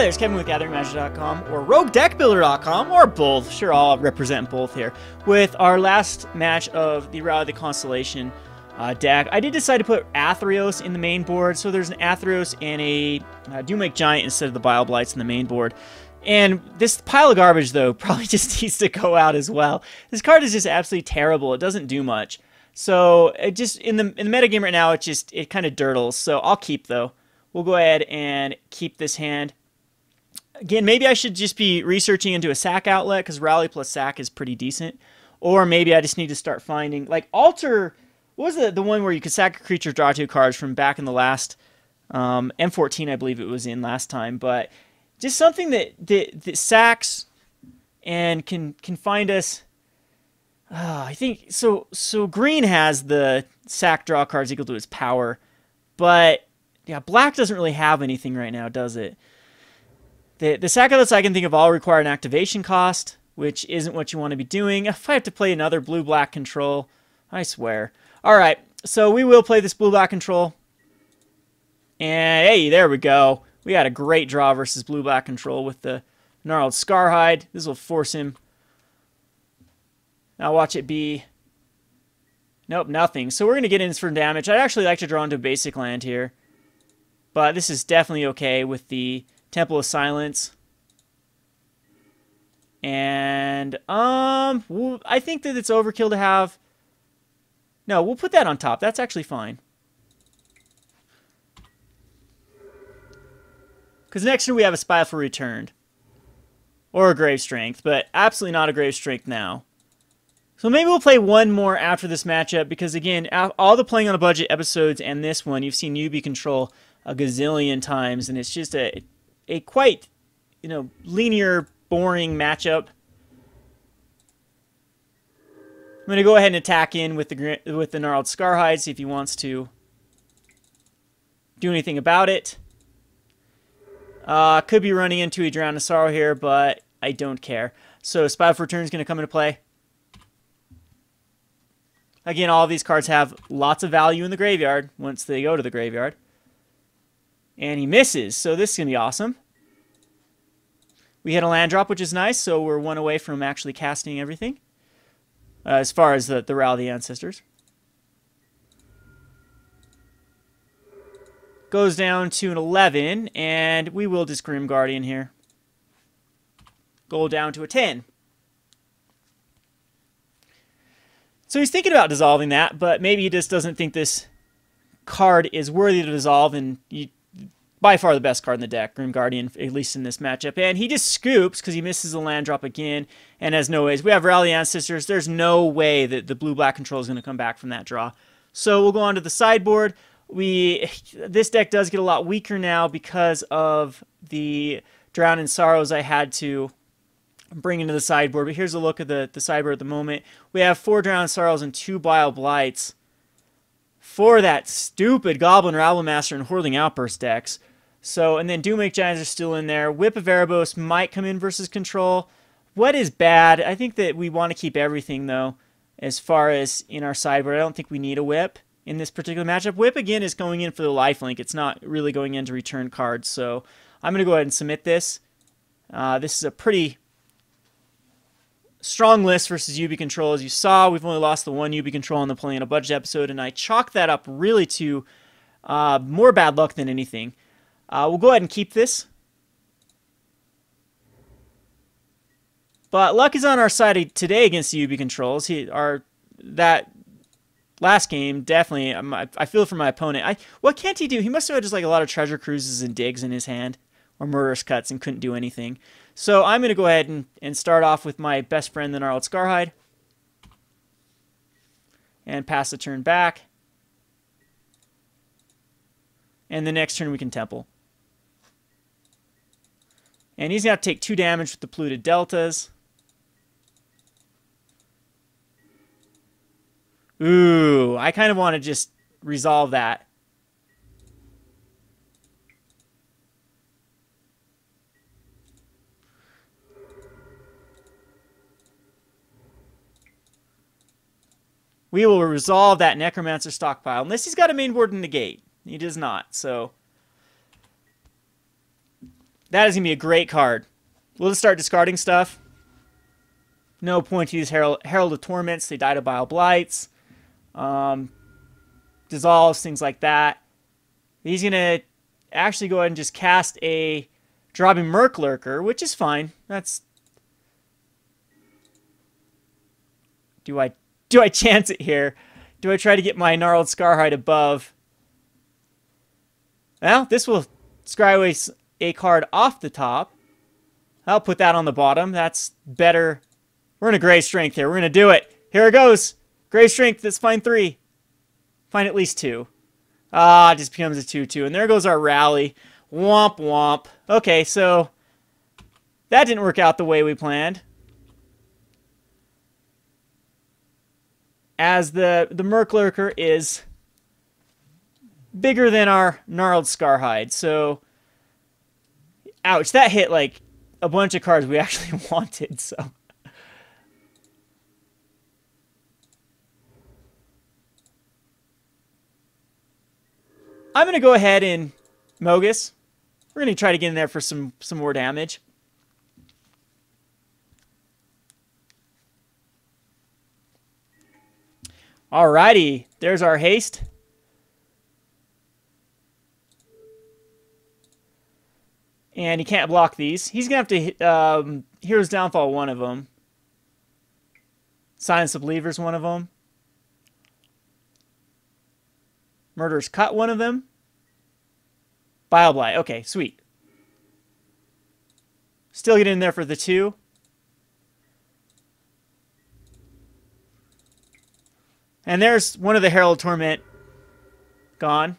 Hi there, it's Kevin with GatheringMagic.com or RogueDeckBuilder.com, or both. Sure, I'll represent both here. With our last match of the Rally of the Constellation deck, I did decide to put Athreos in the main board. So there's an Athreos and a Doomlake Giant instead of the Bile Blights in the main board. And this pile of garbage, though, probably just needs to go out as well. This card is just absolutely terrible. It doesn't do much. So it just in the metagame right now, it kind of dirtles. So I'll keep, though. We'll go ahead and keep this hand. Again, maybe I should just be researching into a sack outlet, because Rally plus sack is pretty decent. Or maybe I just need to start finding, like, Alter. What was the one where you could sack a creature, draw 2 cards from back in the last M14, I believe it was in last time. But just something that sacks and can find us. I think so. So green has the sack draw cards equal to its power, but yeah, black doesn't really have anything right now, does it? The sack outlets I can think of all require an activation cost, which isn't what you want to be doing. If I have to play another blue-black control, I swear. All right, so we will play this blue-black control. And hey, there we go. We got a great draw versus blue-black control with the Gnarled Scarhide. This will force him. Now watch it be. Nope, nothing. So we're going to get in for damage. I'd actually like to draw into a basic land here. But this is definitely okay with the Temple of Silence. And I think that it's overkill to have. No, we'll put that on top. That's actually fine. Because next turn we have a Spiteful Returned. Or a Grave Strength, but absolutely not a Grave Strength now. So maybe we'll play one more after this matchup, because again, all the Playing on a Budget episodes and this one, you've seen Yubi control a gazillion times, and it's just a quite, linear, boring matchup. I'm going to go ahead and attack in with the Gnarled Scarhide, see if he wants to do anything about it. Could be running into a Drown of Sorrow here, but I don't care. So Spiteful Return is going to come into play. Again, all of these cards have lots of value in the graveyard once they go to the graveyard. And he misses, so this is going to be awesome. We hit a land drop, which is nice, so we're one away from actually casting everything. As far as the Rally of the Ancestors. Goes down to an 11, and we will just Grim Guardian here. Go down to a 10. So he's thinking about dissolving that, but maybe he just doesn't think this card is worthy to dissolve, and by far the best card in the deck, Grim Guardian, at least in this matchup. And he just scoops because he misses the land drop again and has no ways. We have Rally Ancestors. There's no way that the blue-black control is going to come back from that draw. So we'll go on to the sideboard. This deck does get a lot weaker now because of the Drown in Sorrows I had to bring into the sideboard. But here's a look at the sideboard at the moment. We have 4 Drown in Sorrows and 2 Bile Blights for that stupid Goblin Rabblemaster and Whirling Outburst decks. So, and then Doomlake Giants are still in there. Whip of Erebos might come in versus control. What is bad? I think that we want to keep everything, though, as far as in our sideboard. I don't think we need a Whip in this particular matchup. Whip, again, is going in for the lifelink. It's not really going in to return cards. So I'm going to go ahead and submit this. This is a pretty strong list versus Yubi control. As you saw, we've only lost the one Yubi control on the Playing on a Budget episode, and I chalked that up really to more bad luck than anything. We'll go ahead and keep this. But luck is on our side today against the UB controls. That last game, definitely, I feel for my opponent. What can't he do? He must have had just like a lot of Treasure Cruises and Digs in his hand, or Murderous Cuts, and couldn't do anything. So I'm going to go ahead and start off with my best friend, the Gnarled Scarhide. And pass the turn back. And the next turn we can Temple. And he's going to take 2 damage with the Polluted Deltas. Ooh, I kind of want to just resolve that. We will resolve that Necromancer stockpile. Unless he's got a main board and negate. He does not, so That is going to be a great card. We'll just start discarding stuff. No point to use Herald of Torments. They die to Bile Blights. Dissolves, things like that. He's going to actually go ahead and just cast a Dropping Murklurker, which is fine. That's... Do I chance it here? Do I try to get my Gnarled Scarhide above? Well, this will scry away a card off the top. I'll put that on the bottom. That's better. We're in a Grave Strength here. We're going to do it. Here it goes. Grave Strength. Let's find 3. Find at least 2. Ah, it just becomes a 2/2. And there goes our rally. Womp womp. Okay, so that didn't work out the way we planned. As the Murklurker is bigger than our Gnarled Scarhide. So, ouch, that hit like a bunch of cards we actually wanted, so. I'm going to go ahead and Mogus. We're going to try to get in there for some more damage. Alrighty, there's our haste. And he can't block these. He's going to have to Hero's Downfall one of them. Silence of Believers one of them. Murderous Cut one of them. Bile Blight. Okay, sweet. Still get in there for the 2. And there's one of the Herald Torment gone.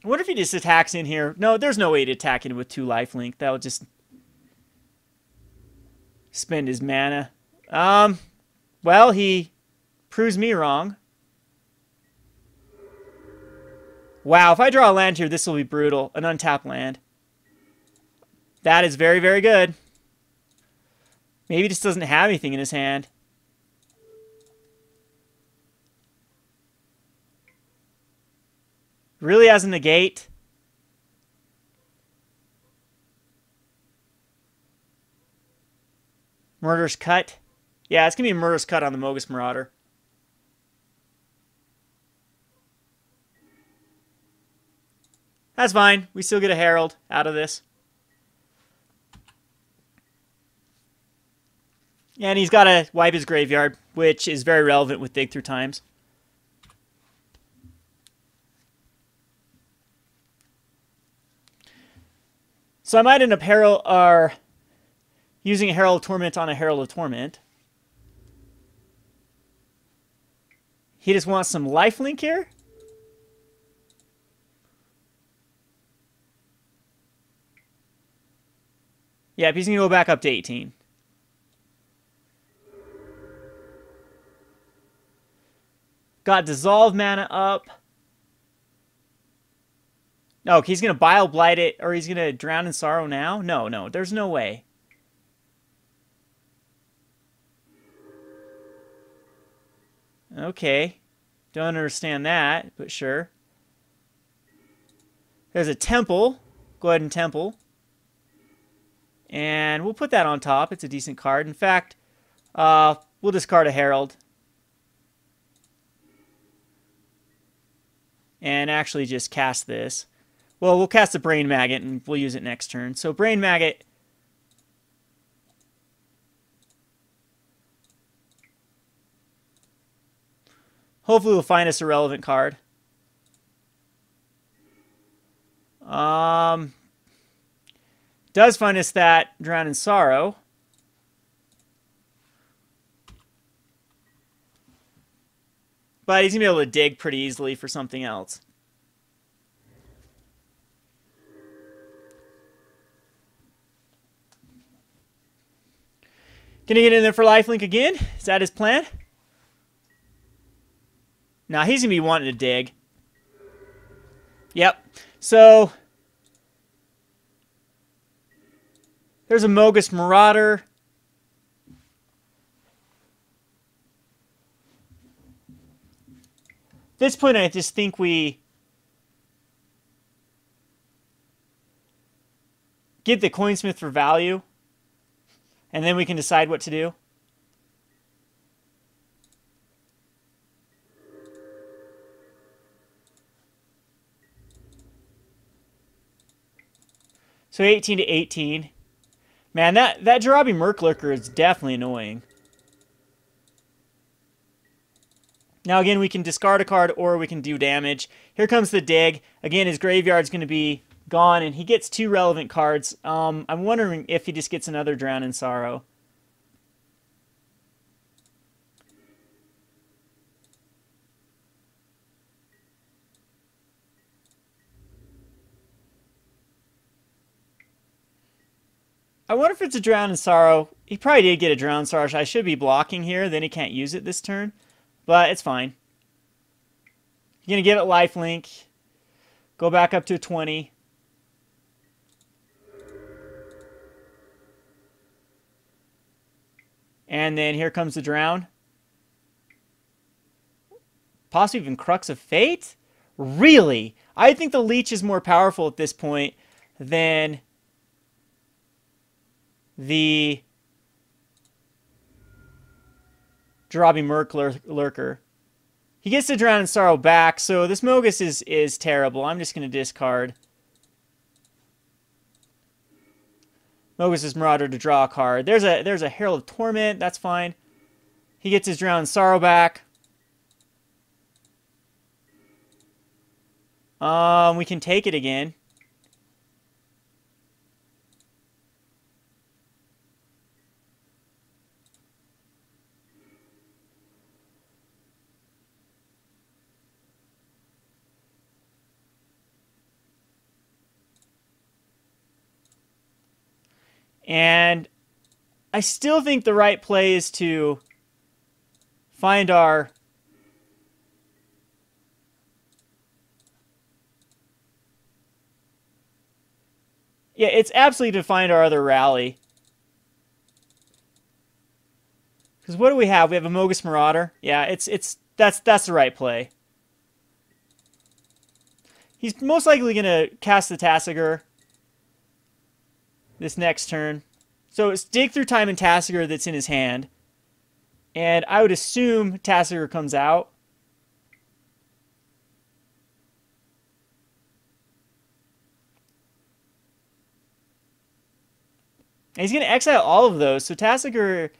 I wonder if he just attacks in here. No, there's no way to attack in with 2 lifelink. That would just spend his mana. Well, he proves me wrong. Wow, if I draw a land here, this will be brutal. An untapped land. That is very, very good. Maybe he just doesn't have anything in his hand. Really has a negate. Murderous Cut. Yeah, it's going to be a Murderous Cut on the Mogus Marauder. That's fine. We still get a Herald out of this. And he's got to wipe his graveyard, which is very relevant with Dig Through Times. So I might end up using a Herald of Torment on a Herald of Torment. He just wants some lifelink here. Yeah, he's going to go back up to 18. Got Dissolve mana up. No, he's going to Bile Blight it, or he's going to Drown in Sorrow now? No, there's no way. Okay. Don't understand that, but sure. There's a Temple. Go ahead and Temple. And we'll put that on top. It's a decent card. In fact, we'll discard a Herald. And actually just cast this. Well, we'll cast a Brain Maggot, and we'll use it next turn. So Brain Maggot. Hopefully we'll find us a relevant card. Does find us that Drown in Sorrow. But he's going to be able to dig pretty easily for something else. Gonna get in there for lifelink again? Is that his plan? Nah, he's gonna be wanting to dig. Yep. So there's a Mogus Marauder. At this point, I just think we get the Coinsmith for value, and then we can decide what to do. So 18 to 18. Man, that Jarabi Merklurker is definitely annoying. Now again, we can discard a card or we can do damage. Here comes the dig. Again, his graveyard's going to be gone, and he gets 2 relevant cards. I'm wondering if he just gets another Drown in Sorrow. I wonder if it's a Drown in Sorrow. He probably did get a Drown in Sorrow. I should be blocking here, then he can't use it this turn. But it's fine. You're going to give it lifelink. Go back up to 20. And then here comes the Drown. Possibly even Crux of Fate? Really? I think the Leech is more powerful at this point than the Jarabi Merklurker. He gets the Drown in Sorrow back, so this Mogus is terrible. I'm just going to discard Mogus' Marauder to draw a card. There's a Herald of Torment. That's fine. He gets his Drown in Sorrow back. We can take it again. And I still think the right play is to find our it's absolutely to find our other rally. Because what do we have? We have a Mogus Marauder. Yeah, that's the right play. He's most likely gonna cast the Tasigur this next turn. So it's Dig Through Time and Tasigur that's in his hand. And I would assume Tasigur comes out. And he's going to exile all of those. So Tasigur,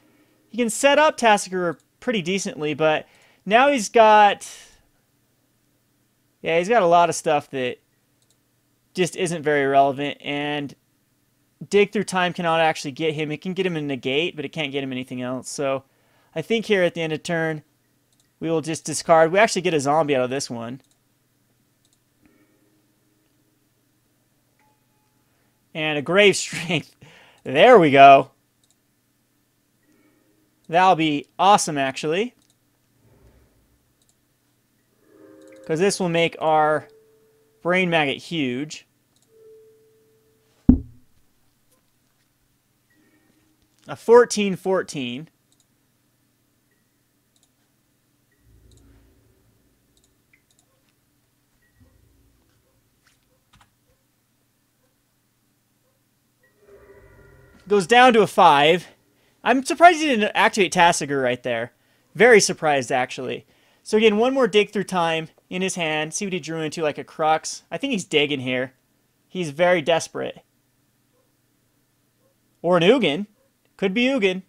he can set up Tasigur pretty decently, but now he's got... Yeah, he's got a lot of stuff that just isn't very relevant, and Dig Through Time cannot actually get him. It can get him a negate, but it can't get him anything else. So I think here at the end of turn, we will just discard. We actually get a zombie out of this one. And a Grave Strength. There we go. That'll be awesome, actually. Because this will make our Brain Maggot huge. A 14-14. Goes down to a 5. I'm surprised he didn't activate Tasigur right there. Very surprised, actually. So again, one more Dig Through Time in his hand. See what he drew into, like a Crux. I think he's digging here. He's very desperate. Or an Ugin. Could be Ugin.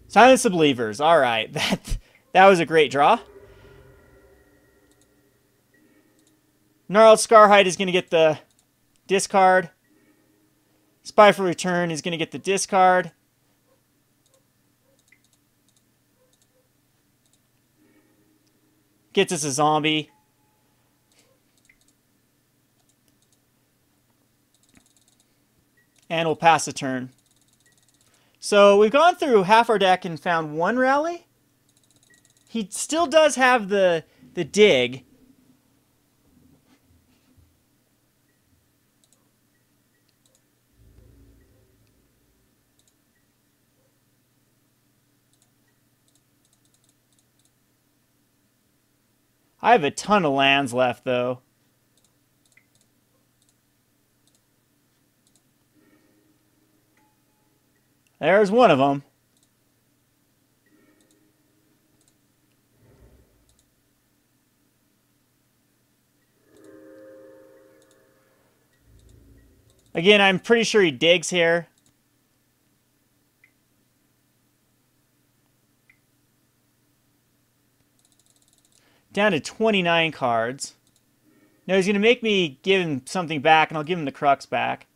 Silence the Believers. All right. That was a great draw. Gnarled Scarhide is going to get the discard. Spiteful Return is going to get the discard. Gets us a zombie. And we'll pass the turn. So we've gone through half our deck and found one rally. He still does have the dig. I have a ton of lands left, though. There's one of them. Again, I'm pretty sure he digs here. Down to 29 cards. Now he's going to make me give him something back, and I'll give him the Crux back.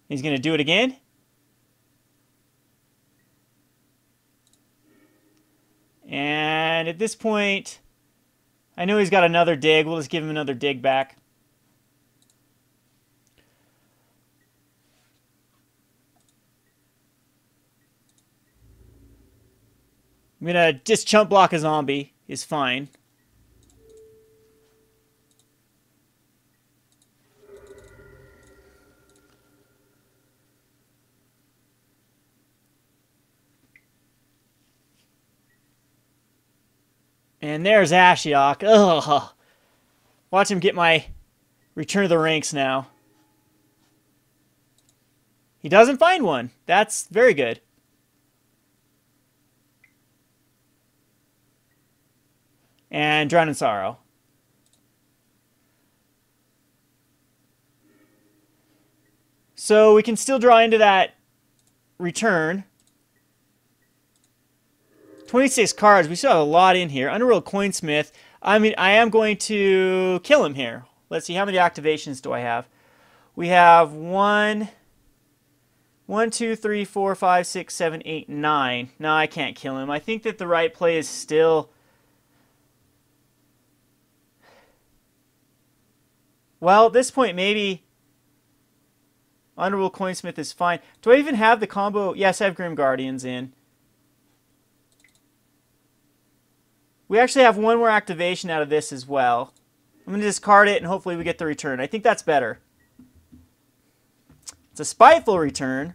He's going to do it again. And at this point, I know he's got another dig. We'll just give him another dig back. I'm going to just chump block a zombie. Is fine. And there's Ashiok. Ugh. Watch him get my Return to the Ranks now. He doesn't find one. That's very good. And Drown in Sorrow. So we can still draw into that return. 26 cards. We still have a lot in here. Underworld Coinsmith. I mean, I am going to kill him here. Let's see, how many activations do I have? We have 1, 2, 3, 4, 5, 6, 7, 8, 9. No, I can't kill him. I think that the right play is still... Well, at this point, maybe Underworld Coinsmith is fine. Do I even have the combo? Yes, I have Grim Guardians in. We actually have one more activation out of this as well. I'm going to discard it, and hopefully we get the return. I think that's better. It's a Spiteful return,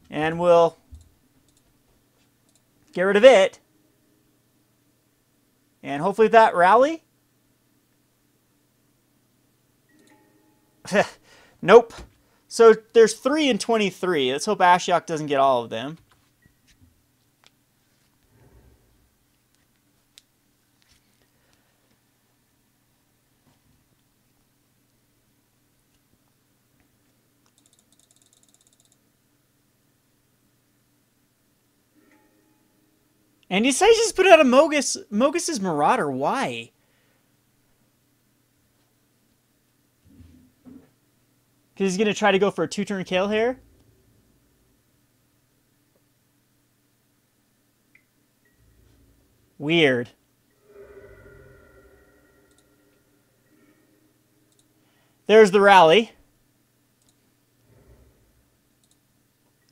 and we'll get rid of it. And hopefully that rally. Nope. So there's 3 and 23. Let's hope Ashiok doesn't get all of them. And he decides to just put out a Mogus's Marauder. Why? Because he's going to try to go for a 2-turn kill here. Weird. There's the rally.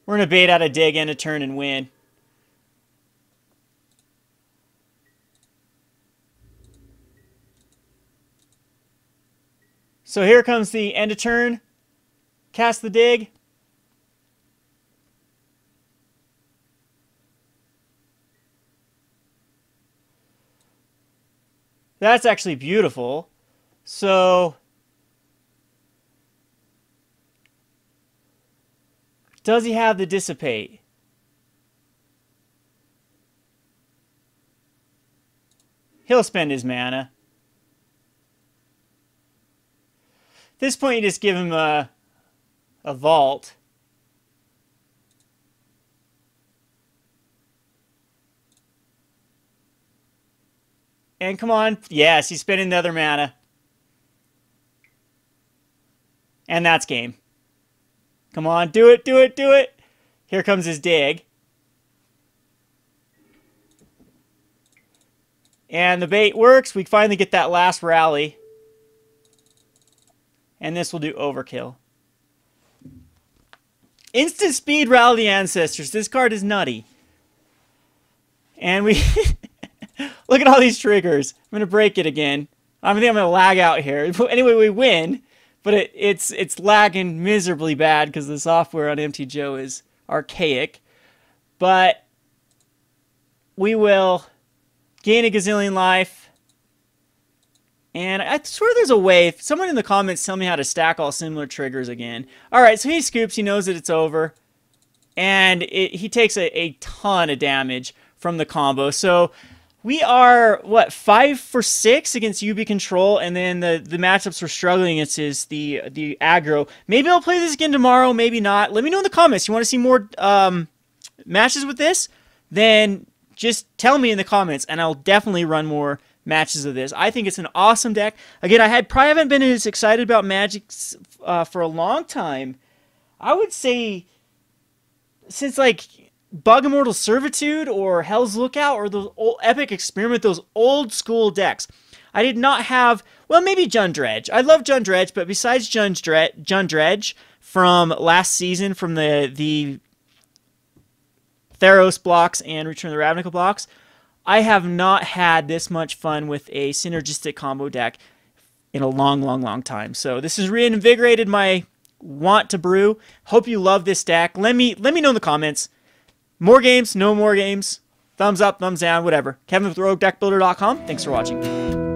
We're going to bait out a dig and a turn and win. So here comes the end of turn. Cast the dig. That's actually beautiful. So does he have the Dissipate? He'll spend his mana. At this point, you just give him a vault. And come on. Yes, he's spending the other mana. And that's game. Come on, do it, do it, do it. Here comes his dig. And the bait works. We finally get that last rally. And this will do overkill. Instant speed Rally the Ancestors. This card is nutty. And we... Look at all these triggers. I'm going to break it again. I think I'm going to lag out here. Anyway, we win. But it's lagging miserably bad because the software on MT Joe is archaic. But we will gain a gazillion life. And I swear there's a way. If someone in the comments tell me how to stack all similar triggers again. All right, so he scoops. He knows that it's over. And he takes a ton of damage from the combo. So we are, what, 5 for 6 against UB Control. And then the matchups we're struggling against is the aggro. Maybe I'll play this again tomorrow. Maybe not. Let me know in the comments. You want to see more matches with this? Then just tell me in the comments. And I'll definitely run more matches of this. I think it's an awesome deck. Again, I probably haven't been as excited about Magic for a long time. I would say since like Bug Immortal Servitude or Hell's Lookout or those old Epic Experiment, those old school decks. I did not have, well, maybe Jund Dredge. I love Jund Dredge, but besides Jund Dredge from last season, from the Theros blocks and Return of the Ravnica blocks, I have not had this much fun with a synergistic combo deck in a long, long, long time. So this has reinvigorated my want to brew. Hope you love this deck. Let me know in the comments. More games, no more games. Thumbs up, thumbs down, whatever. Kevin with RogueDeckBuilder.com. Thanks for watching.